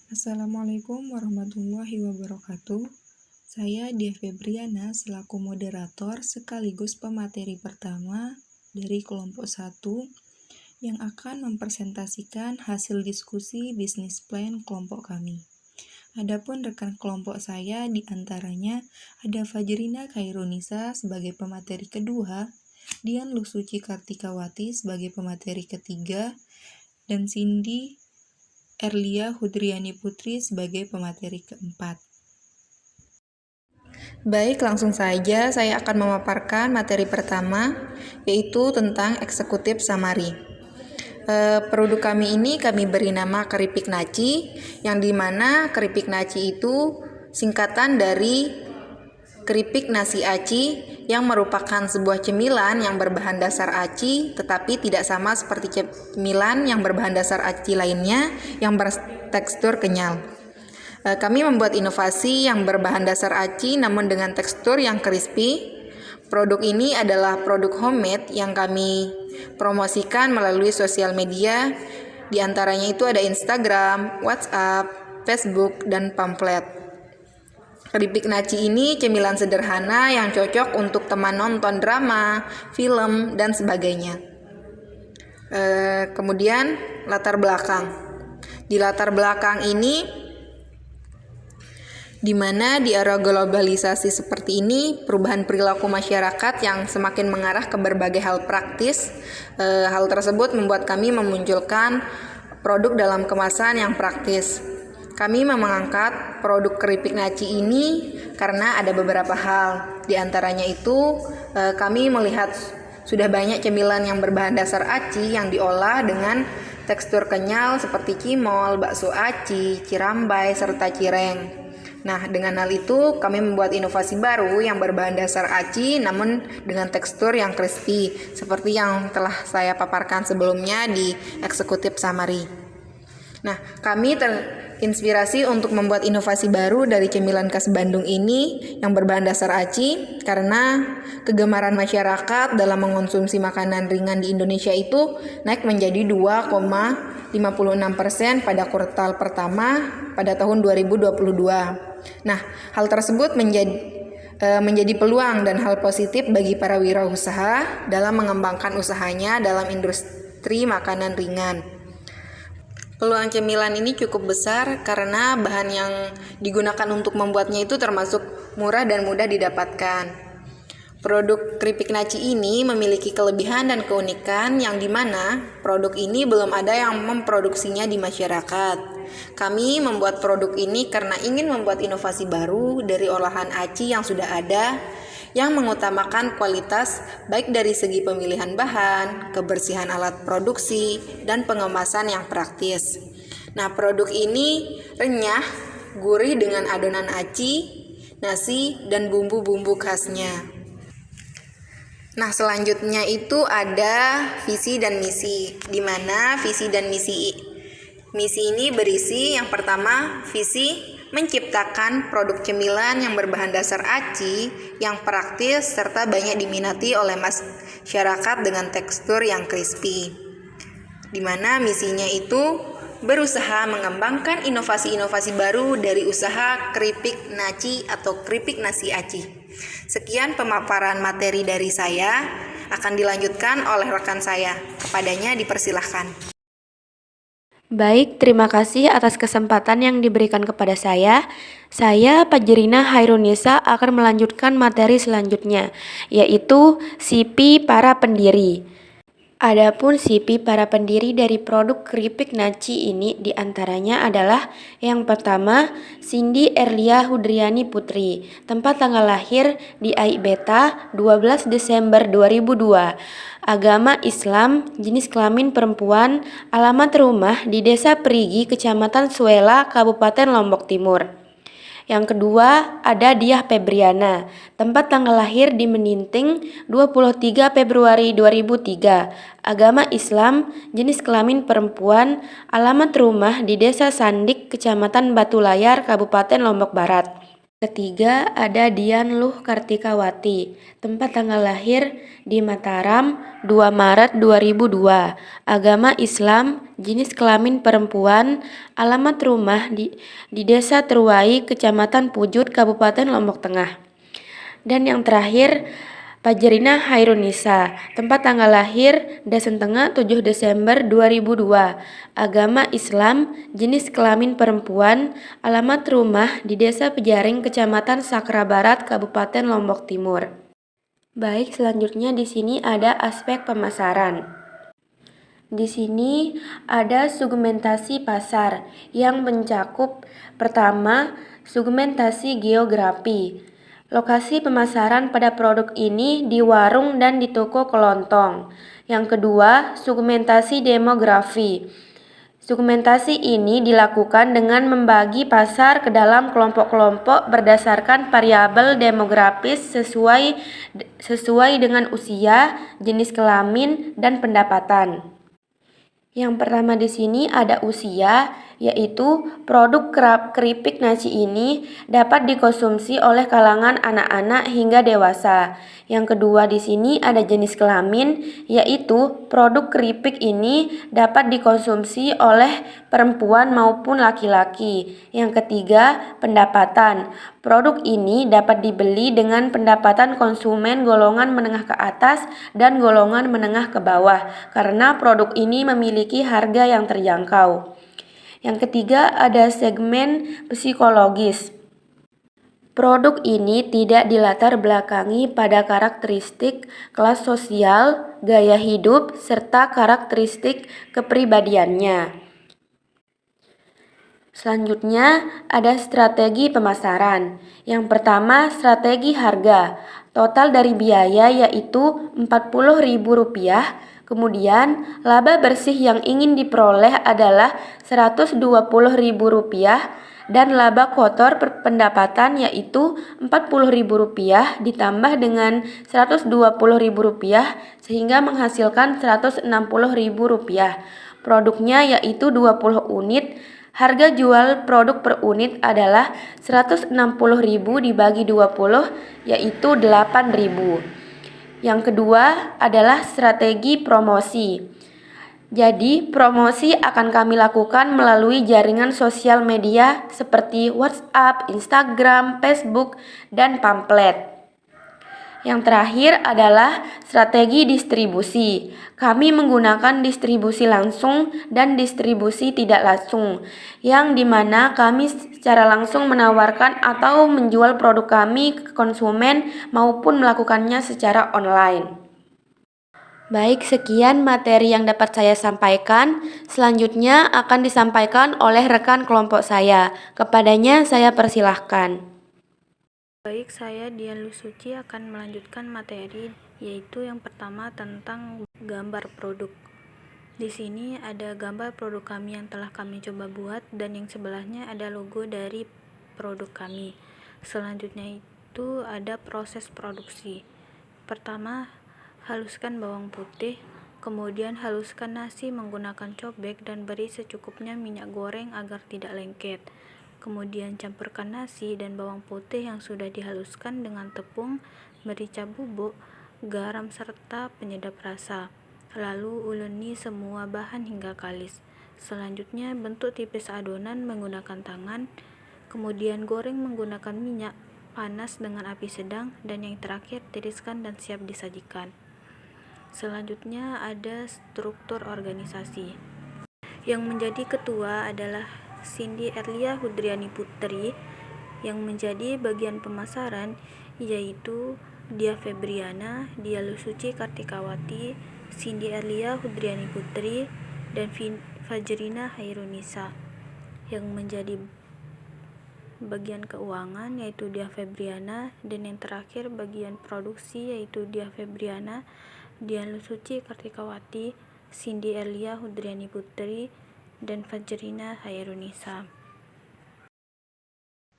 Assalamualaikum warahmatullahi wabarakatuh. Saya Dia Febriana selaku moderator sekaligus pemateri pertama dari kelompok 1 yang akan mempresentasikan hasil diskusi bisnis plan kelompok kami. Adapun rekan kelompok saya diantaranya ada Fajrina Khairunisa sebagai pemateri kedua, Dian Lusuci Kartikawati sebagai pemateri ketiga, dan Cindy Erlia Hudriani Putri sebagai pemateri keempat. Baik, langsung saja saya akan memaparkan materi pertama, yaitu tentang eksekutif summary. Produk kami ini kami beri nama keripik naci, yang dimana keripik naci itu singkatan dari keripik nasi aci, yang merupakan sebuah cemilan yang berbahan dasar aci, tetapi tidak sama seperti cemilan yang berbahan dasar aci lainnya yang bertekstur kenyal. Kami membuat inovasi yang berbahan dasar aci namun dengan tekstur yang crispy. Produk ini adalah produk homemade yang kami promosikan melalui sosial media. Di antaranya itu ada Instagram, WhatsApp, Facebook, dan pamflet. Keripik naci ini cemilan sederhana yang cocok untuk teman nonton drama, film, dan sebagainya. Kemudian latar belakang. Di latar belakang ini, di mana di era globalisasi seperti ini, perubahan perilaku masyarakat yang semakin mengarah ke berbagai hal praktis, hal tersebut membuat kami memunculkan produk dalam kemasan yang praktis. Kami mengangkat produk keripik naci ini karena ada beberapa hal. Di antaranya itu, kami melihat sudah banyak cemilan yang berbahan dasar aci yang diolah dengan tekstur kenyal seperti cimol, bakso aci, cirambai, serta cireng. Nah, dengan hal itu kami membuat inovasi baru yang berbahan dasar aci namun dengan tekstur yang crispy, seperti yang telah saya paparkan sebelumnya di eksekutif summary. Nah, kami terinspirasi untuk membuat inovasi baru dari cemilan khas Bandung ini yang berbahan dasar aci karena kegemaran masyarakat dalam mengonsumsi makanan ringan di Indonesia itu naik menjadi 2,56% pada kuartal pertama pada tahun 2022. Nah, hal tersebut menjadi peluang dan hal positif bagi para wirausaha dalam mengembangkan usahanya dalam industri makanan ringan. Peluang cemilan ini cukup besar karena bahan yang digunakan untuk membuatnya itu termasuk murah dan mudah didapatkan. Produk keripik naci ini memiliki kelebihan dan keunikan yang dimana produk ini belum ada yang memproduksinya di masyarakat. Kami membuat produk ini karena ingin membuat inovasi baru dari olahan aci yang sudah ada, yang mengutamakan kualitas baik dari segi pemilihan bahan, kebersihan alat produksi, dan pengemasan yang praktis. Nah, produk ini renyah, gurih dengan adonan aci, nasi, dan bumbu-bumbu khasnya. Nah, selanjutnya itu ada visi dan misi, di mana visi dan misi ini berisi yang pertama, visi menciptakan produk cemilan yang berbahan dasar aci yang praktis serta banyak diminati oleh masyarakat dengan tekstur yang crispy. Di mana misinya itu berusaha mengembangkan inovasi-inovasi baru dari usaha keripik naci atau keripik nasi aci. Sekian pemaparan materi dari saya, akan dilanjutkan oleh rekan saya. Kepadanya dipersilahkan. Baik, terima kasih atas kesempatan yang diberikan kepada saya. Saya, Fajrina Khairunisa, akan melanjutkan materi selanjutnya, yaitu CV para pendiri. Adapun CV para pendiri dari produk keripik naci ini diantaranya adalah yang pertama, Cindy Erlia Hudriani Putri, tempat tanggal lahir di Aibeta 12 Desember 2002, agama Islam, jenis kelamin perempuan, alamat rumah di Desa Perigi, Kecamatan Suela, Kabupaten Lombok Timur. Yang kedua, ada Diah Febriana, tempat tanggal lahir di Meninting 23 Februari 2003, agama Islam, jenis kelamin perempuan, alamat rumah di Desa Sandik, Kecamatan Batu Layar, Kabupaten Lombok Barat. Ketiga ada Dian Luh Kartikawati, tempat tanggal lahir di Mataram 2 Maret 2002, agama Islam, jenis kelamin perempuan, alamat rumah di Desa Terwai, Kecamatan Pujut, Kabupaten Lombok Tengah. Dan yang terakhir, Fajrina Hairunisa, tempat tanggal lahir Dasen Tengah 7 Desember 2002, agama Islam, jenis kelamin perempuan, alamat rumah di Desa Pejaring, Kecamatan Sakra Barat, Kabupaten Lombok Timur. Baik, selanjutnya di sini ada aspek pemasaran. Di sini ada segmentasi pasar yang mencakup pertama, segmentasi geografi. Lokasi pemasaran pada produk ini di warung dan di toko kelontong. Yang kedua, segmentasi demografi. Segmentasi ini dilakukan dengan membagi pasar ke dalam kelompok-kelompok berdasarkan variabel demografis sesuai dengan usia, jenis kelamin, dan pendapatan. Yang pertama di sini ada usia, yaitu produk keripik nasi ini dapat dikonsumsi oleh kalangan anak-anak hingga dewasa. Yang kedua di sini ada jenis kelamin, yaitu produk keripik ini dapat dikonsumsi oleh perempuan maupun laki-laki. Yang ketiga, pendapatan. Produk ini dapat dibeli dengan pendapatan konsumen golongan menengah ke atas dan golongan menengah ke bawah, karena produk ini memiliki harga yang terjangkau. Yang ketiga ada segmen psikologis. Produk ini tidak dilatar belakangi pada karakteristik kelas sosial, gaya hidup, serta karakteristik kepribadiannya. Selanjutnya ada strategi pemasaran. Yang pertama, strategi harga. Total dari biaya yaitu Rp40.000. Kemudian, laba bersih yang ingin diperoleh adalah Rp120.000 dan laba kotor pendapatan yaitu Rp40.000 ditambah dengan Rp120.000 sehingga menghasilkan Rp160.000. Produknya yaitu 20 unit. Harga jual produk per unit adalah Rp160.000 dibagi 20 yaitu Rp8.000. Yang kedua adalah strategi promosi. Jadi, promosi akan kami lakukan melalui jaringan sosial media seperti WhatsApp, Instagram, Facebook, dan pamflet. Yang terakhir adalah strategi distribusi. Kami menggunakan distribusi langsung dan distribusi tidak langsung, yang dimana kami secara langsung menawarkan atau menjual produk kami ke konsumen maupun melakukannya secara online. Baik, sekian materi yang dapat saya sampaikan. Selanjutnya akan disampaikan oleh rekan kelompok saya. Kepadanya saya persilahkan. Baik, saya Dian Lusuci akan melanjutkan materi, yaitu yang pertama tentang gambar produk. Di sini ada gambar produk kami yang telah kami coba buat, dan yang sebelahnya ada logo dari produk kami. Selanjutnya itu ada proses produksi. Pertama, haluskan bawang putih, kemudian haluskan nasi menggunakan cobek dan beri secukupnya minyak goreng agar tidak lengket. Kemudian campurkan nasi dan bawang putih yang sudah dihaluskan dengan tepung, merica bubuk, garam serta penyedap rasa. Lalu uleni semua bahan hingga kalis. Selanjutnya bentuk tipis adonan menggunakan tangan, kemudian goreng menggunakan minyak panas dengan api sedang, dan yang terakhir tiriskan dan siap disajikan. Selanjutnya ada struktur organisasi. Yang menjadi ketua adalah Cindy Erlia Hudriani Putri, yang menjadi bagian pemasaran yaitu Dia Febriana, Dia Lusuci Kartikawati, Cindy Erlia Hudriani Putri, dan Fajrina Hairunisa. Yang menjadi bagian keuangan yaitu Dia Febriana, dan yang terakhir bagian produksi yaitu Dia Febriana, Dia Lusuci Kartikawati, Cindy Erlia Hudriani Putri, dan Fajrina Hairunisa.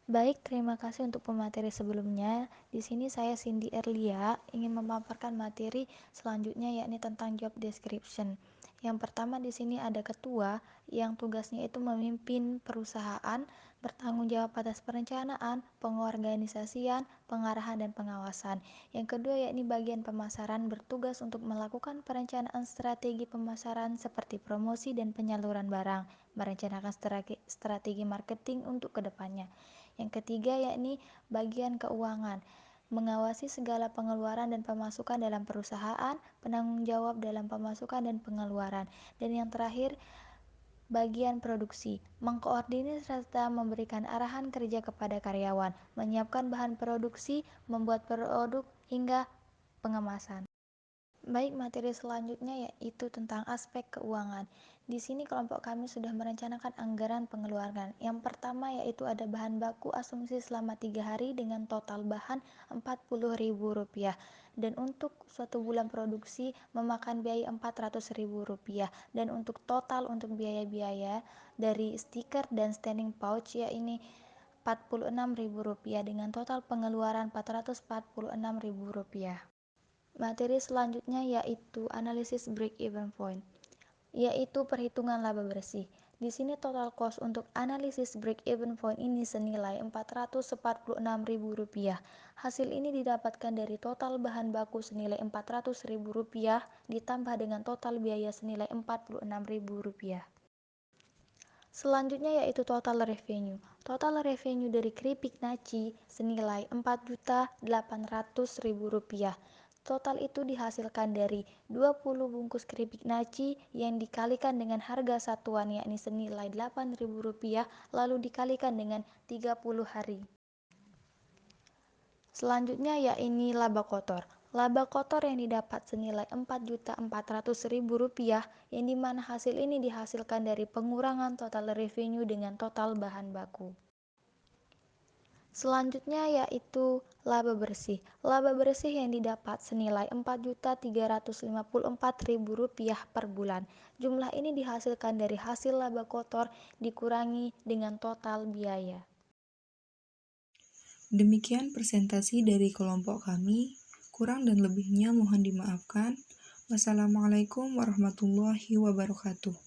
Baik, terima kasih untuk pemateri sebelumnya. Di sini saya Cindy Erlia ingin memaparkan materi selanjutnya yakni tentang job description. Yang pertama di sini ada ketua yang tugasnya itu memimpin perusahaan, bertanggung jawab atas perencanaan, pengorganisasian, pengarahan dan pengawasan. Yang kedua yakni bagian pemasaran bertugas untuk melakukan perencanaan strategi pemasaran seperti promosi dan penyaluran barang, merencanakan strategi marketing untuk kedepannya. Yang ketiga yakni bagian keuangan, mengawasi segala pengeluaran dan pemasukan dalam perusahaan, penanggung jawab dalam pemasukan dan pengeluaran. Dan yang terakhir, bagian produksi, mengkoordinir serta memberikan arahan kerja kepada karyawan, menyiapkan bahan produksi, membuat produk, hingga pengemasan. Baik, materi selanjutnya yaitu tentang aspek keuangan. Di sini kelompok kami sudah merencanakan anggaran pengeluaran. Yang pertama yaitu ada bahan baku asumsi selama 3 hari dengan total bahan Rp40.000. Dan untuk suatu bulan produksi memakan biaya Rp400.000. Dan untuk total untuk biaya-biaya dari stiker dan standing pouch yakni Rp46.000 dengan total pengeluaran Rp446.000. Materi selanjutnya yaitu analisis break-even point, yaitu perhitungan laba bersih. Di sini total cost untuk analisis break-even point ini senilai Rp446.000. Hasil ini didapatkan dari total bahan baku senilai Rp400.000 ditambah dengan total biaya senilai Rp46.000. Selanjutnya yaitu total revenue. Total revenue dari keripik naci senilai Rp4.800.000. Total itu dihasilkan dari 20 bungkus keripik naci yang dikalikan dengan harga satuan yakni senilai Rp8.000 lalu dikalikan dengan 30 hari. Selanjutnya yakni laba kotor. Laba kotor yang didapat senilai Rp4.400.000 yang dimana hasil ini dihasilkan dari pengurangan total revenue dengan total bahan baku. Selanjutnya yaitu laba bersih. Laba bersih yang didapat senilai Rp4.354.000 per bulan. Jumlah ini dihasilkan dari hasil laba kotor dikurangi dengan total biaya. Demikian presentasi dari kelompok kami. Kurang dan lebihnya mohon dimaafkan. Wassalamualaikum warahmatullahi wabarakatuh.